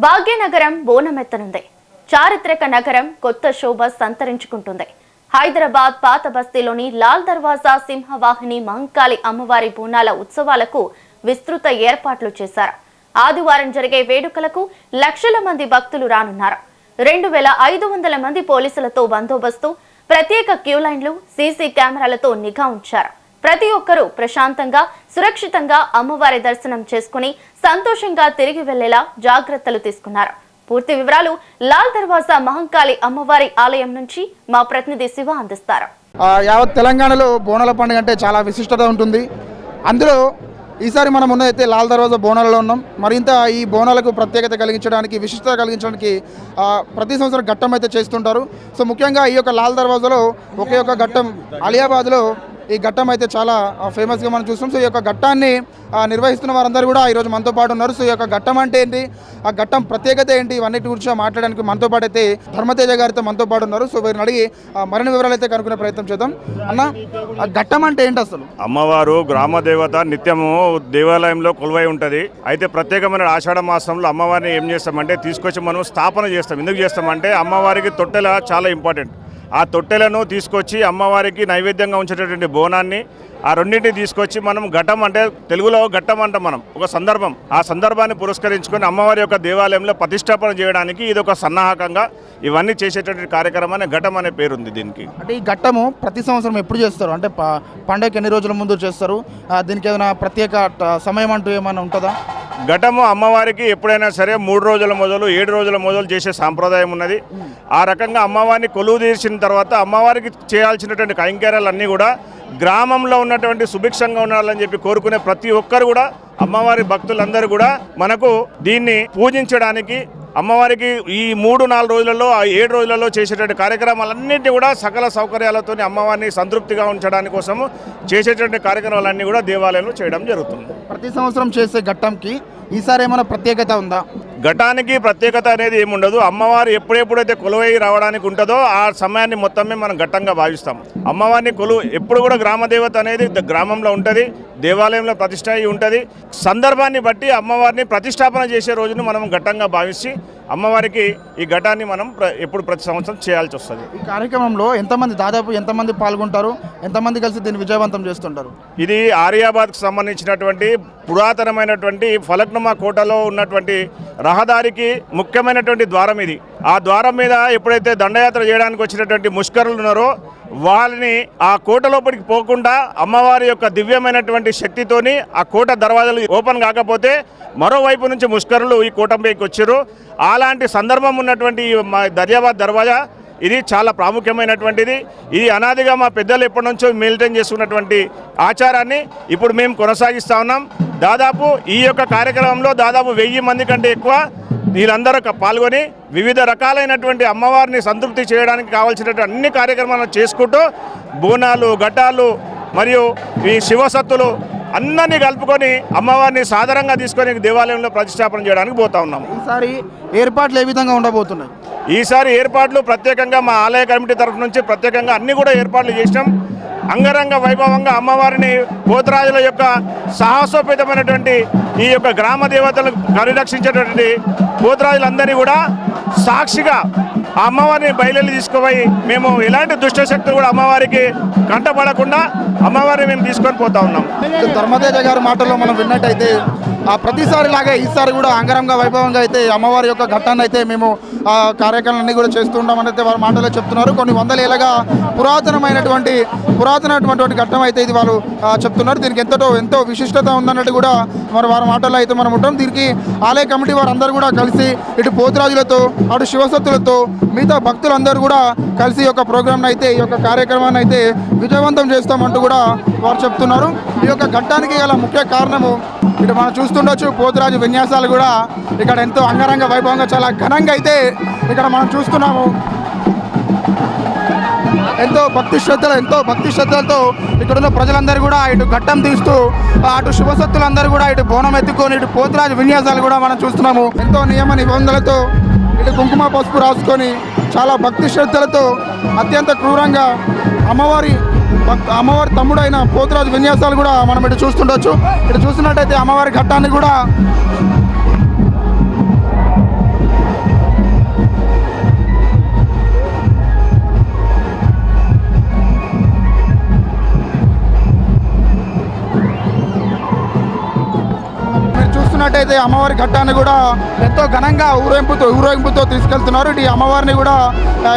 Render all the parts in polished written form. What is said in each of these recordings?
భాగ్యనగరం బోనమెత్తనుంది. చారిత్రక నగరం కొత్త శోభ సంతరించుకుంటుంది. హైదరాబాద్ పాత బస్తీలోని లాల్ దర్వాజా సింహవాహిని మహంకాళి అమ్మవారి బోనాల ఉత్సవాలకు విస్తృత ఏర్పాట్లు చేశారు. ఆదివారం జరిగే వేడుకలకు లక్షల మంది భక్తులు రానున్నారు. 2500 మంది పోలీసులతో బందోబస్తు, ప్రత్యేక క్యూ లైన్లు, సీసీ కెమెరాలతో నిఘా ఉంచారు. ప్రతి ఒక్కరూ ప్రశాంతంగా, సురక్షితంగా అమ్మవారి దర్శనం చేసుకుని సంతోషంగా తిరిగి వెళ్లేలా జాగ్రత్తలు తీసుకున్నారు. పూర్తి వివరాలు లాల్ దర్వాజా మహంకాళి అమ్మవారి ఆలయం నుంచి మా ప్రతినిధి శివ అందిస్తారు. యావత్ తెలంగాణలో బోనాల పండుగ అంటే చాలా విశిష్టత ఉంటుంది. అందులో ఈసారి మనం ఉన్నదైతే లాల్ దర్వాజా బోనాలలో ఉన్నాం. మరింత ఈ బోనాలకు ప్రత్యేకత కలిగించడానికి, విశిష్టత కలిగించడానికి ప్రతి సంవత్సరం ఘట్టం అయితే చేస్తుంటారు. సో ముఖ్యంగా ఈ యొక్క లాల్ దర్వాజాలో ఒకే ఒక ఘట్టం అలియాబాద్లో ఈ ఘట్టం అయితే చాలా ఫేమస్గా మనం చూస్తాం. సో ఈ యొక్క ఘట్టాన్ని నిర్వహిస్తున్న వారందరూ కూడా ఈరోజు మనతో పాటు ఉన్నారు. సో ఈ యొక్క ఘట్టం అంటే ఏంటి, ఆ ఘట్టం ప్రత్యేకత ఏంటి, ఇవన్నీ గురించి మాట్లాడడానికి మనతో పాటు అయితే ధర్మతేజ గారితో మనతో పాటు ఉన్నారు. సో వీరిని అడిగి మరిన్ని వివరాలు అయితే కనుక్కునే ప్రయత్నం చేద్దాం. అన్న, ఆ ఘట్టం అంటే ఏంటి అసలు? అమ్మవారు గ్రామ దేవత, నిత్యము దేవాలయంలో కొలువై ఉంటుంది. అయితే ప్రత్యేకమైన ఆషాఢ మాసంలో అమ్మవారిని ఏం చేస్తామంటే తీసుకొచ్చి మనం స్థాపన చేస్తాం. ఎందుకు చేస్తామంటే అమ్మవారికి తొట్టెల చాలా ఇంపార్టెంట్. ఆ తొట్టెలను తీసుకొచ్చి అమ్మవారికి నైవేద్యంగా ఉంచేటటువంటి బోనాన్ని, ఆ రెండింటిని తీసుకొచ్చి మనం ఘట్టం అంటే తెలుగులో ఘట్టం అంటాం మనం, ఒక సందర్భం. ఆ సందర్భాన్ని పురస్కరించుకొని అమ్మవారి యొక్క దేవాలయంలో ప్రతిష్టాపన చేయడానికి ఇది ఒక సన్నాహకంగా ఇవన్నీ చేసేటటువంటి కార్యక్రమాన్ని ఘట్టం అనే పేరు ఉంది దీనికి. అంటే ఈ ఘట్టము ప్రతి సంవత్సరం ఎప్పుడు చేస్తారు? అంటే పండగకి ఎన్ని రోజుల ముందు చేస్తారు? దీనికి ఏదైనా ప్రత్యేక సమయం అంటూ ఏమైనా ఉంటుందా? ఘటము అమ్మవారికి ఎప్పుడైనా సరే 3 రోజుల మొదలు 7 రోజుల మొదలు చేసే సాంప్రదాయం ఉన్నది. ఆ రకంగా అమ్మవారిని కొలువు తీర్చిన తర్వాత అమ్మవారికి చేయాల్సినటువంటి కైంకర్యాలన్నీ కూడా గ్రామంలో ఉన్నటువంటి సుభిక్షంగా ఉండాలని చెప్పి కోరుకునే ప్రతి ఒక్కరు కూడా, అమ్మవారి భక్తులందరూ కూడా మనకు దీన్ని పూజించడానికి, అమ్మవారికి ఈ 3-4 రోజులలో, 7 రోజులలో చేసేటువంటి కార్యక్రమాలన్నింటినీ కూడా సకల సౌకర్యాలతో అమ్మవారిని సంతృప్తిగా ఉంచడానికి కోసము చేసేటువంటి కార్యక్రమాలన్నీ కూడా దేవాలయంలో చేయడం జరుగుతుంది. ప్రతి సంవత్సరం చేసే ఘట్టంకి ఈసారి ఏమైనా ప్రత్యేకత ఉందా? ఘటానికి ప్రత్యేకత అనేది ఏముండదు. అమ్మవారు ఎప్పుడైతే కొలువై రావడానికి ఉంటుందో ఆ సమయాన్ని మొత్తమే మనం ఘట్టంగా భావిస్తాం. అమ్మవారిని ఎప్పుడు కూడా గ్రామదేవత అనేది గ్రామంలో ఉంటుంది, దేవాలయంలో ప్రతిష్ట అయి ఉంటుంది. సందర్భాన్ని బట్టి అమ్మవారిని ప్రతిష్టాపన చేసే రోజును మనం ఘట్టంగా భావించి అమ్మవారికి ఈ ఘటాన్ని మనం ప్రతి సంవత్సరం చేయాల్సి వస్తుంది. ఈ కార్యక్రమంలో దాదాపు ఎంతమంది పాల్గొంటారు? ఎంతమంది కలిసి దీన్ని విజయవంతం చేస్తుంటారు? ఇది ఆరియాబాద్కు సంబంధించినటువంటి పురాతనమైనటువంటి ఫలక్నుమా కోటలో ఉన్నటువంటి రహదారికి ముఖ్యమైనటువంటి ద్వారం ఇది. ఆ ద్వారం మీద ఎప్పుడైతే దండయాత్ర చేయడానికి వచ్చినటువంటి ముష్కరులు ఉన్నారో వాళ్ళని ఆ కోట లోపలికి పోకుండా అమ్మవారి యొక్క దివ్యమైనటువంటి శక్తితోని ఆ కోట దర్వాజాలు ఓపెన్ కాకపోతే మరోవైపు నుంచి ముష్కరులు ఈ కోటంపైకి వచ్చారు. అలాంటి సందర్భం ఉన్నటువంటి దర్యాబాద్ దర్వాజా ఇది చాలా ప్రాముఖ్యమైనటువంటిది. ఇది అనాదిగా మా పెద్దలు ఎప్పటి నుంచో మెయింటైన్ చేసుకున్నటువంటి ఆచారాన్ని ఇప్పుడు మేము కొనసాగిస్తూ ఉన్నాం. దాదాపు ఈ యొక్క కార్యక్రమంలో దాదాపు 1000 మంది కంటే ఎక్కువ వీళ్ళందరూ పాల్గొని వివిధ రకాలైనటువంటి అమ్మవారిని సంతృప్తి చేయడానికి కావాల్సినటువంటి అన్ని కార్యక్రమాలను చేసుకుంటూ బోనాలు, ఘటాలు మరియు ఈ శివసత్తులు అన్నీ కలుపుకొని అమ్మవారిని సాధారణంగా తీసుకొని దేవాలయంలో ప్రతిష్టాపన చేయడానికి పోతా ఉన్నాం. ఈసారి ఏర్పాట్లు ఏ విధంగా ఉండబోతున్నాయి? ఈసారి ఏర్పాట్లు ప్రత్యేకంగా మా ఆలయ కమిటీ తరఫు నుంచి ప్రత్యేకంగా అన్ని కూడా ఏర్పాట్లు చేసినాం. అంగరంగ వైభవంగా అమ్మవారిని పోతరాజుల యొక్క సాహసోపేతమైనటువంటి ఈ యొక్క గ్రామ దేవతలను పరిరక్షించేటువంటి పోతరాజులందరినీ కూడా సాక్షిగా ఆ అమ్మవారిని బయలుదేరి తీసుకుపోయి మేము ఎలాంటి దుష్టశక్తులు కూడా అమ్మవారికి కంటపడకుండా అమ్మవారిని మేము తీసుకొని పోతా ఉన్నాం. ధర్మతేజ గారి మాటల్లో మనం విన్నట్టయితే ప్రతిసారి లాగే ఈసారి కూడా అంగరంగ వైభవంగా అయితే అమ్మవారి యొక్క ఘట్టాన్ని అయితే మేము కార్యక్రమాలన్నీ కూడా చేస్తుంటామని అయితే వారి మాటల్లో చెప్తున్నారు. కొన్ని 100 ఏళ్ళగా పురాతనమైనటువంటి ఘట్టం అయితే ఇది వాళ్ళు చెప్తున్నారు. దీనికి ఎంతో విశిష్టత ఉందన్నట్టు కూడా వారి మాటల్లో అయితే మనం ఉంటాం. దీనికి ఆలయ కమిటీ వారందరూ కూడా కలిసి ఇటు పోతురాజులతో, అటు శివసత్తులతో, మిగతా భక్తులందరూ కూడా కలిసి ఈ యొక్క ప్రోగ్రామ్ని అయితే, ఈ యొక్క కార్యక్రమాన్ని అయితే విజయవంతం చేస్తామంటూ కూడా వారు చెప్తున్నారు. ఈ యొక్క ఘట్టానికి గల ముఖ్య కారణము ఇటు మనం చూస్తుండొచ్చు, పోతురాజు విన్యాసాలు కూడా ఇక్కడ ఎంతో అంగరంగ వైభవంగా చాలా ఘనంగా అయితే ఇక్కడ మనం చూస్తున్నాము. ఎంతో భక్తి శ్రద్ధలతో ఇక్కడున్న ప్రజలందరూ కూడా ఇటు ఘట్టం తీస్తూ, అటు శివసత్తులందరూ కూడా ఇటు బోనం ఎత్తుకొని ఇటు పోతురాజు విన్యాసాలు కూడా మనం చూస్తున్నాము. ఎంతో నియమ నిబంధనలతో ఇటు కుంకుమ పసుపు రాసుకొని చాలా భక్తి శ్రద్ధలతో అత్యంత క్రూరంగా అమ్మవారి తమ్ముడైన పోతురాజు విన్యాసాలు కూడా మనం ఇటు చూస్తుండొచ్చు. ఇటు చూస్తున్నట్టయితే అమ్మవారి ఘట్టాన్ని కూడా చూసుకున్నట్టయితే అమ్మవారి ఘట్టాన్ని కూడా ఎంతో ఘనంగా ఊరేగింపుతో తీసుకెళ్తున్నారు. ఇటు అమ్మవారిని కూడా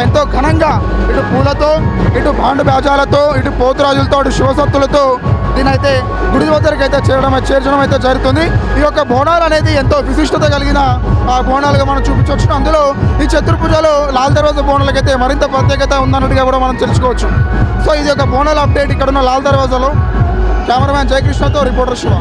ఎంతో ఘనంగా ఇటు పూలతో, ఇటు బాండు బాజాలతో, ఇటు పోతురాజులతో, ఇటు శివసత్తులతో దీనైతే గుడి వద్దరికి అయితే చేర్చడం అయితే జరుగుతుంది. ఈ యొక్క బోనాలు అనేది ఎంతో విశిష్టత కలిగిన బోనాలుగా మనం చూపించవచ్చు. అందులో ఈ చతుర్భుజాలు లాల్ దర్వాజా బోనాలకైతే మరింత ప్రత్యేకత ఉందన్నట్టుగా కూడా మనం తెలుసుకోవచ్చు. సో ఇది ఒక బోనాల అప్డేట్ ఇక్కడ ఉన్న లాల్ దర్వాజాలో. కెమెరామ్యాన్ జయకృష్ణతో రిపోర్టర్ శివ.